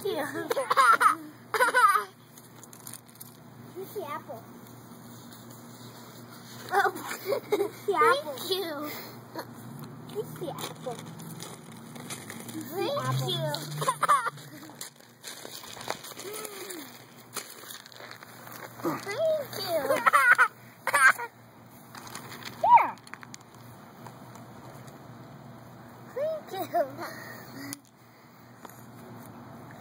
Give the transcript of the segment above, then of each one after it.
you. Here's the apple. Oh, Here's the apple. thank you. Here's the apple. Thank you. Thank you. Here. Thank you.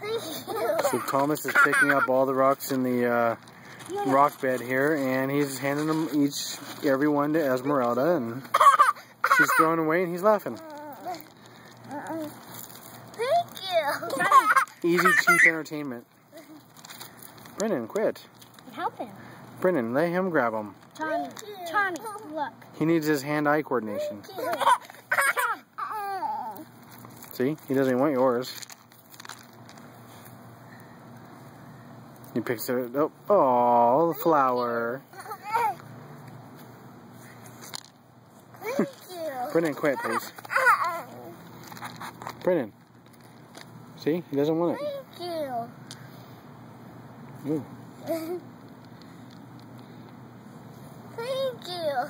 Thank you. So Thomas is picking up all the rocks in the rock bed here, and he's handing them every one to Esmeralda, and she's throwing away, and he's laughing. Thank you. Easy, cheap entertainment. Brennan, quit. I'm helping him. Brennan, let him grab them. Tommy, Tommy, look. He needs his hand-eye coordination. Thank you. See? He doesn't want yours. He picks it up. Oh, the flower. Thank you. Brennan, quit, please. Brennan. See? He doesn't want it. Thank you. Ooh. Thank you.